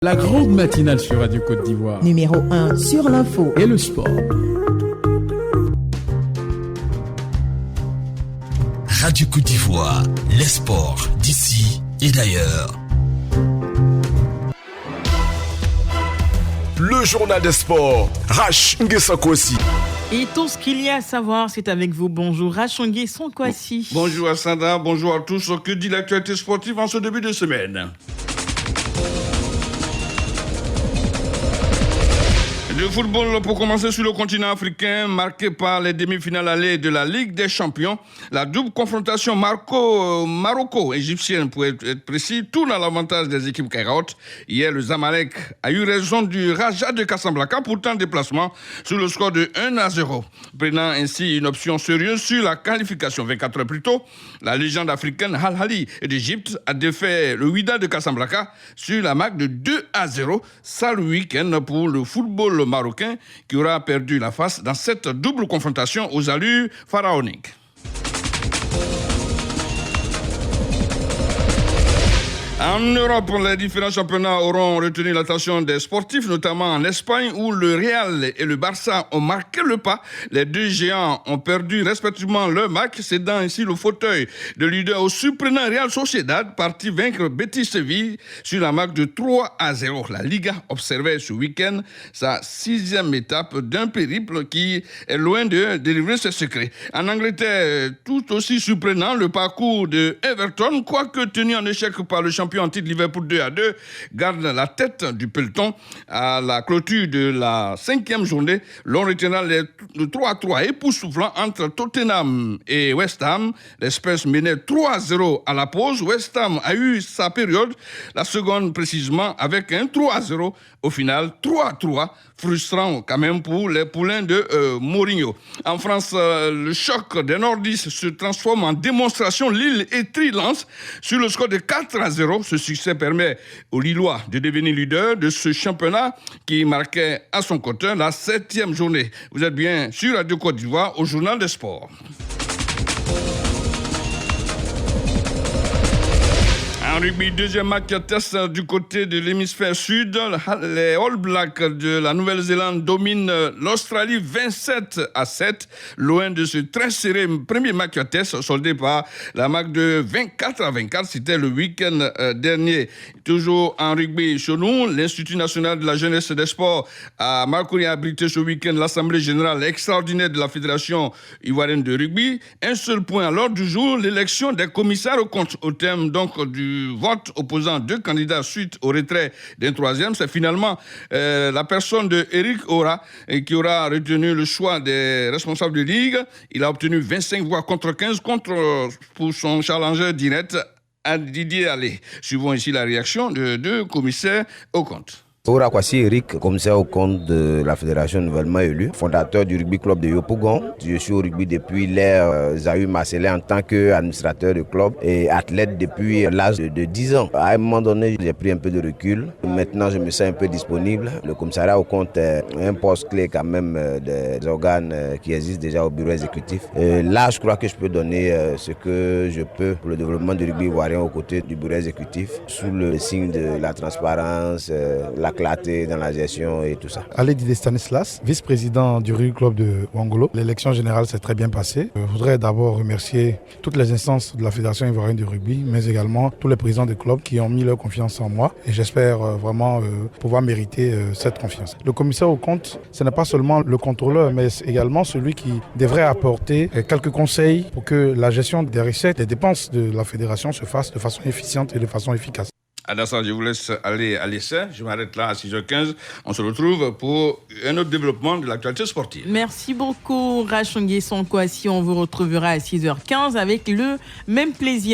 La grande matinale sur Radio Côte d'Ivoire. Numéro 1 sur l'info Et le sport. Radio Côte d'Ivoire, les sports d'ici et d'ailleurs. Le journal des sports, Rach Ngesakosi. Et tout ce qu'il y a à savoir, c'est avec vous. Bonjour, Rachongé Sonkwasi. Bonjour à Sandra, bonjour à tous. Que dit l'actualité sportive en ce début de semaine? Le football pour commencer sur le continent africain, marqué par les demi-finales allées de la Ligue des Champions. La double confrontation maroco-égyptienne, pour être précis, tourne à l'avantage des équipes Kairotes. Hier, le Zamalek a eu raison du Raja de Casablanca, pourtant déplacement sur le score de 1-0, prenant ainsi une option sérieuse sur la qualification. 24 heures plus tôt, la légende africaine Al Ahly d'Égypte a défait le Wydad de Casablanca sur la marque de 2-0. Sale week-end pour le football marocain qui aura perdu la face dans cette double confrontation aux allures pharaoniques. En Europe, les différents championnats auront retenu l'attention des sportifs, notamment en Espagne où le Real et le Barça ont marqué le pas. Les deux géants ont perdu respectivement leur match, cédant ainsi le fauteuil de leader au surprenant Real Sociedad, parti vaincre Betis Séville sur la marque de 3-0. La Liga observait ce week-end sa 6e étape d'un périple qui est loin de délivrer ses secrets. En Angleterre, tout aussi surprenant, le parcours de Everton, quoique tenu en échec par le champion en titre Liverpool 2-2, garde la tête du peloton à la clôture de la 5e journée. L'on retiendra le 3-3 époustouflant entre Tottenham et West Ham. Les Spurs menaient 3-0 à la pause. West Ham a eu sa période, la seconde précisément, avec un 3-0. Au final, 3-3, frustrant quand même pour les poulains de Mourinho. En France, le choc des nordistes se transforme en démonstration. Lille étrie Lens sur le score de 4-0. Ce succès permet aux Lillois de devenir leader de ce championnat qui marquait à son compteur la 7e journée. Vous êtes bien sur Radio Côte d'Ivoire au Journal des Sports. En rugby, deuxième match test du côté de l'hémisphère sud. Les All Blacks de la Nouvelle-Zélande dominent l'Australie 27-7. Loin de ce très serré premier match test soldé par la marque de 24-24. C'était le week-end dernier. Toujours en rugby chez nous, l'Institut national de la jeunesse et des sports a marqué et abrité ce week-end l'Assemblée générale extraordinaire de la Fédération ivoirienne de rugby. Un seul point à l'ordre du jour, l'élection des commissaires aux comptes. Au terme donc du vote opposant 2 candidats suite au retrait d'un troisième, c'est finalement la personne de Eric Ora qui aura retenu le choix des responsables de ligue. Il a obtenu 25 voix contre 15 pour son challenger direct à Didier Allé. Suivons ici la réaction de 2 commissaires aux comptes. Ora Kwasi Eric, commissaire au compte de la fédération nouvellement élue, fondateur du rugby club de Yopougon. Je suis au rugby depuis l'ère Zahir Marcelin en tant qu'administrateur de club et athlète depuis l'âge de 10 ans. À un moment donné, j'ai pris un peu de recul. Maintenant, je me sens un peu disponible. Le commissariat au compte est un poste clé quand même des organes qui existent déjà au bureau exécutif. Là, je crois que je peux donner ce que je peux pour le développement du rugby ivoirien aux côtés du bureau exécutif, sous le signe de la transparence, la clarté dans la gestion et tout ça. Allé Didier Stanislas, vice-président du rugby club de Wangolo. L'élection générale s'est très bien passée. Je voudrais d'abord remercier toutes les instances de la Fédération ivoirienne de rugby, mais également tous les présidents des clubs qui ont mis leur confiance en moi. Et j'espère vraiment pouvoir mériter cette confiance. Le commissaire aux comptes, ce n'est pas seulement le contrôleur, mais également celui qui devrait apporter quelques conseils pour que la gestion des recettes, des dépenses de la fédération se fasse de façon efficiente et de façon efficace. Adassa, je vous laisse aller à l'essai. Je m'arrête là à 6h15. On se retrouve pour un autre développement de l'actualité sportive. Merci beaucoup, Rachongé Sonkwasi. On vous retrouvera à 6h15 avec le même plaisir.